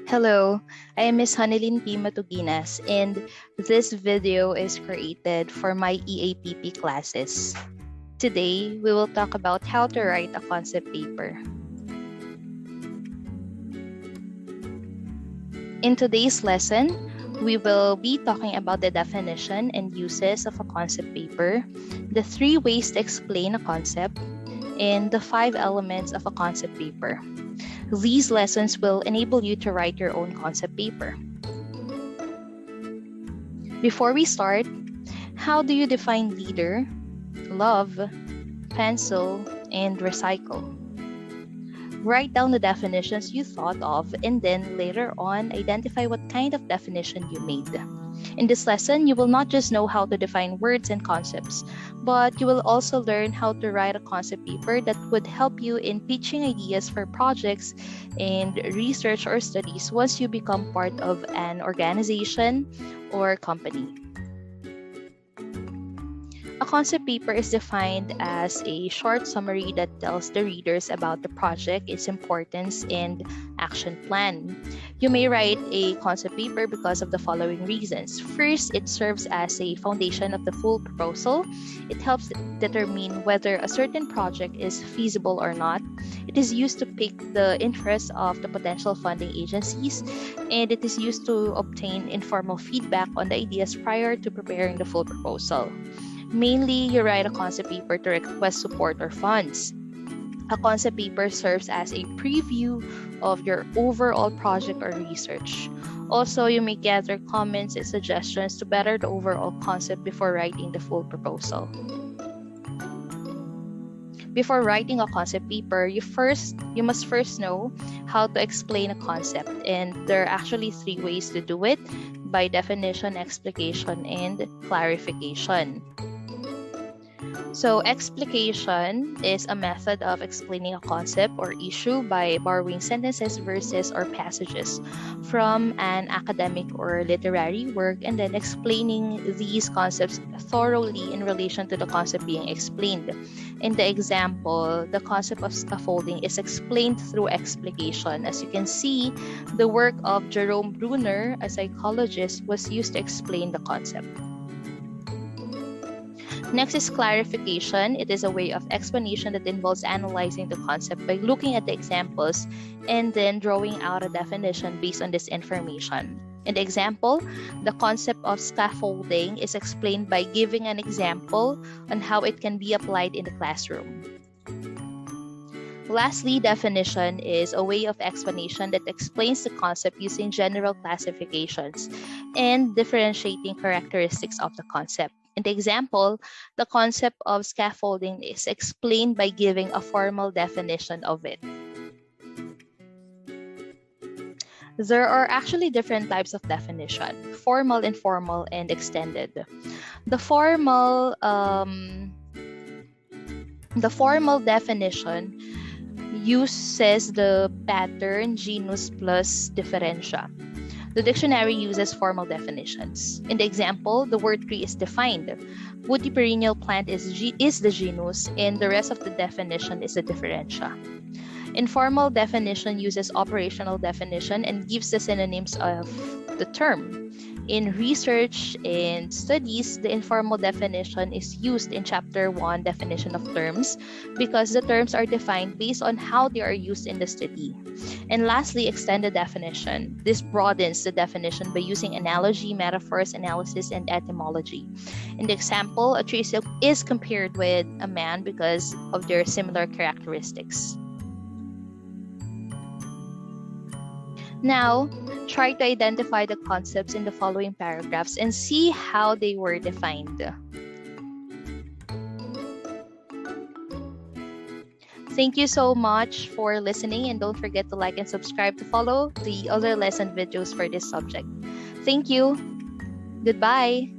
Hello, I am Miss Honie P. Matuguinas, and this video is created for my EAPP classes. Today, we will talk about how to write a concept paper. In today's lesson, we will be talking about the definition and uses of a concept paper, the 3 ways to explain a concept, and the 5 elements of a concept paper. These lessons will enable you to write your own concept paper. Before we start, how do you define leader, love, pencil, and recycle? Write down the definitions you thought of and then later on identify what kind of definition you made. In this lesson, you will not just know how to define words and concepts, but you will also learn how to write a concept paper that would help you in pitching ideas for projects and research or studies once you become part of an organization or company. A concept paper is defined as a short summary that tells the readers about the project, its importance, and action plan. You may write a concept paper because of the following reasons. First, it serves as a foundation of the full proposal. It helps determine whether a certain project is feasible or not. It is used to pick the interest of the potential funding agencies, and it is used to obtain informal feedback on the ideas prior to preparing the full proposal. Mainly, you write a concept paper to request support or funds. A concept paper serves as a preview of your overall project or research. Also, you may gather comments and suggestions to better the overall concept before writing the full proposal. Before writing a concept paper, you must first know how to explain a concept, and there are actually 3 ways to do it: by definition, explication, and clarification. So, explication is a method of explaining a concept or issue by borrowing sentences, verses, or passages from an academic or literary work and then explaining these concepts thoroughly in relation to the concept being explained. In the example, the concept of scaffolding is explained through explication. As you can see, the work of Jerome Bruner, a psychologist, was used to explain the concept. Next is clarification. It is a way of explanation that involves analyzing the concept by looking at the examples and then drawing out a definition based on this information. In the example, the concept of scaffolding is explained by giving an example on how it can be applied in the classroom. Lastly, definition is a way of explanation that explains the concept using general classifications and differentiating characteristics of the concept. In the example, the concept of scaffolding is explained by giving a formal definition of it. There are actually different types of definition: formal, informal, and extended. The formal definition uses the pattern genus plus differentia. The dictionary uses formal definitions. In the example, the word tree is defined. Woody perennial plant is the genus, and the rest of the definition is the differentia. Informal definition uses operational definition and gives the synonyms of the term. In research and studies, the informal definition is used in Chapter 1, Definition of Terms, because the terms are defined based on how they are used in the study. And lastly, extended definition. This broadens the definition by using analogy, metaphors, analysis, and etymology. In the example, a tree is compared with a man because of their similar characteristics. Now, try to identify the concepts in the following paragraphs and see how they were defined. Thank you so much for listening, and don't forget to like and subscribe to follow the other lesson videos for this subject. Thank you. Goodbye.